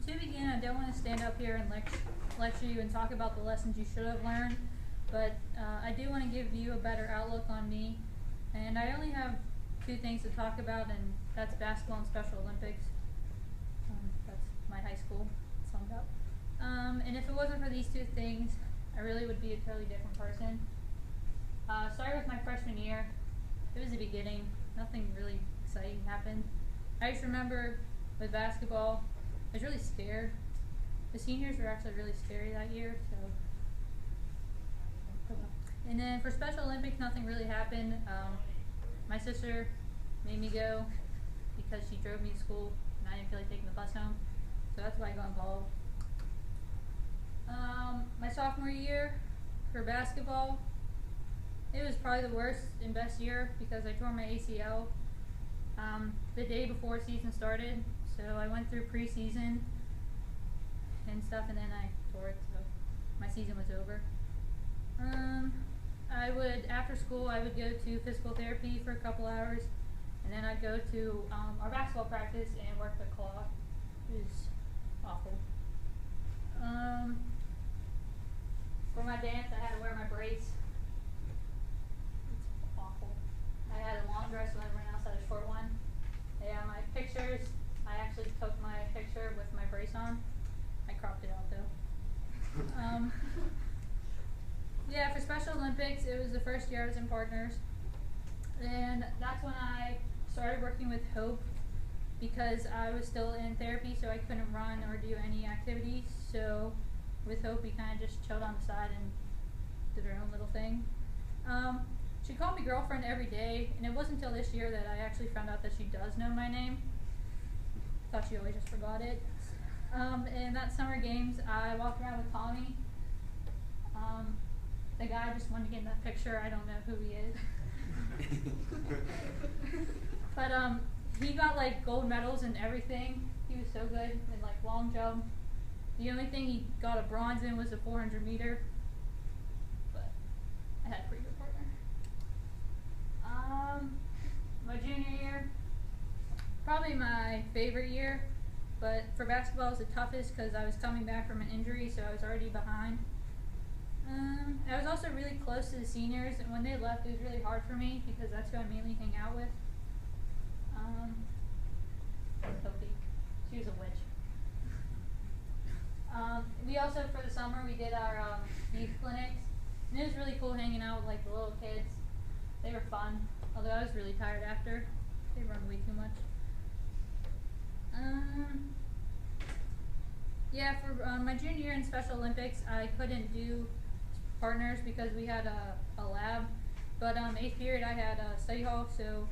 To begin, I don't want to stand up here and lecture you and talk about the lessons you should have learned, but I do want to give you a better outlook on me. And I only have two things to talk about, and that's basketball and Special Olympics. That's my high school summed up. And if it wasn't for these two things, I really would be a totally different person. Starting with my freshman year, it was the beginning. Nothing really exciting happened. I just remember with basketball, I was really scared. The seniors were actually really scary that year, so. And then for Special Olympics, nothing really happened. My sister made me go because she drove me to school and I didn't feel like taking the bus home, so that's why I got involved. My sophomore year for basketball, it was probably the worst and best year because I tore my ACL the day before season started. So I went through preseason and stuff, and then I tore it, so my season was over. After school, I would go to physical therapy for a couple hours, and then I'd go to our basketball practice and work the clock. It was awful. For my dance, I had to wear my brace. It's awful. I had a long dress when everyone else had a short one. Yeah, my pictures, I actually took my picture with my brace on. I cropped it out though. Yeah, for Special Olympics, it was the first year I was in partners. And that's when I started working with Hope because I was still in therapy, so I couldn't run or do any activities. So with Hope, we kind of just chilled on the side and did our own little thing. She called me girlfriend every day, and it wasn't until this year that I actually found out that she does know my name. Thought she always just forgot it. And that summer games, I walked around with Tommy. The guy just wanted to get in that picture. I don't know who he is. But he got like gold medals and everything. He was so good in like long jump. The only thing he got a bronze in was a 400 meter. But I had a pretty good partner. My junior year, probably my favorite year. But for basketball, it was the toughest because I was coming back from an injury, so I was already behind. I was also really close to the seniors, and when they left, it was really hard for me because that's who I mainly hang out with. Sophie, she was a witch. We also, for the summer, we did our youth clinics, and it was really cool hanging out with like the little kids. They were fun, although I was really tired after. They run way too much. Yeah, for my junior year in Special Olympics, I couldn't do partners because we had a lab, but 8th period I had a study hall, so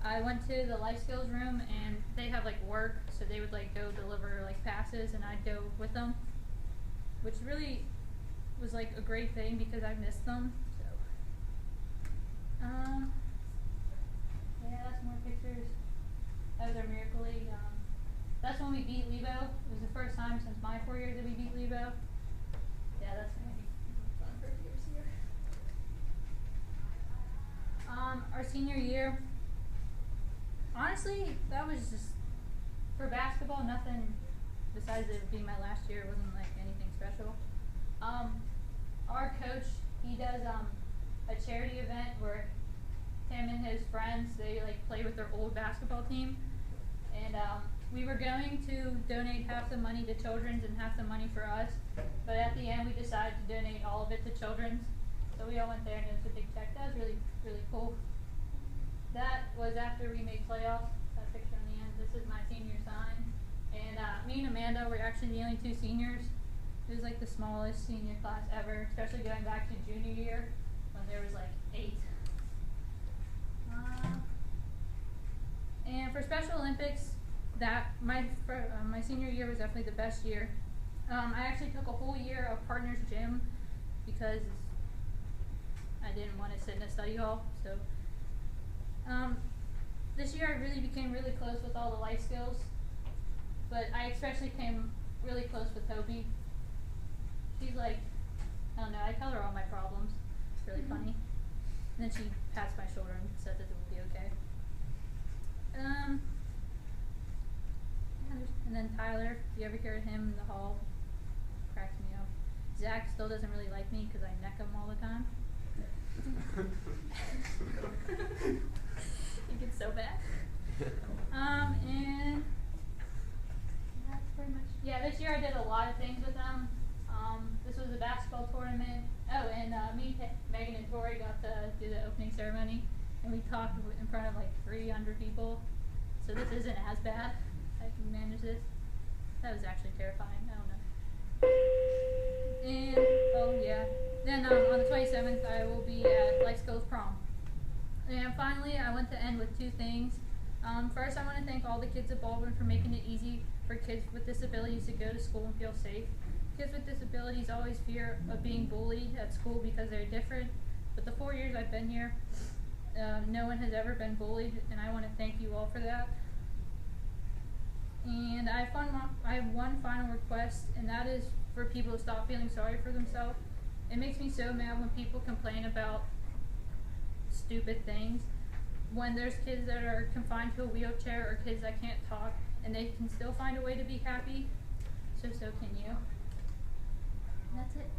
I went to the life skills room and they have like work, so they would like go deliver like passes and I'd go with them, which really was like a great thing because I missed them. So yeah, that's more pictures. That was our Miracle League. That's when we beat Lebo. It was the first time since my 4 years that we beat Lebo. Yeah, that's gonna be fun for years here. Our senior year, honestly, that was just, for basketball, nothing besides it being my last year. It wasn't like anything special. Our coach, he does a charity event where him and his friends, they like play with their old basketball team, and we were going to donate half the money to Children's and half the money for us, but at the end we decided to donate all of it to Children's, so we all went there and it was a big check. That was really, really cool. That was after we made playoffs. That picture on the end, this is my senior sign, and me and Amanda were actually the only two seniors. It was like the smallest senior class ever, especially going back to junior year when there was like 8. And for Special Olympics, my senior year was definitely the best year. I actually took a whole year of partners gym because I didn't want to sit in a study hall. So this year I really became really close with all the life skills, but I especially came really close with Toby. She's like, I don't know, I tell her all my problems. It's really funny. And then she pats my shoulder and says that it will be okay. And then Tyler, if you ever hear him in the hall, cracks me up. Zach still doesn't really like me because I neck him all the time. It gets so bad. And that's pretty much, yeah, this year I did a lot of things with them. This was a basketball tournament. Oh, and me, Megan, and Tori got to do the opening ceremony, and we talked in front of like 300 people. So this isn't as bad. I can manage this. That was actually terrifying. I don't know. And oh yeah, then on the 27th I will be at Life Skills Prom. And finally, I want to end with two things. First, I want to thank all the kids at Baldwin for making it easy for kids with disabilities to go to school and feel safe. Kids with disabilities always fear of being bullied at school because they're different, but the 4 years I've been here, no one has ever been bullied, and I want to thank you all for that. And I have one final request, and that is for people to stop feeling sorry for themselves. It makes me so mad when people complain about stupid things. When there's kids that are confined to a wheelchair or kids that can't talk and they can still find a way to be happy, so can you. And that's it.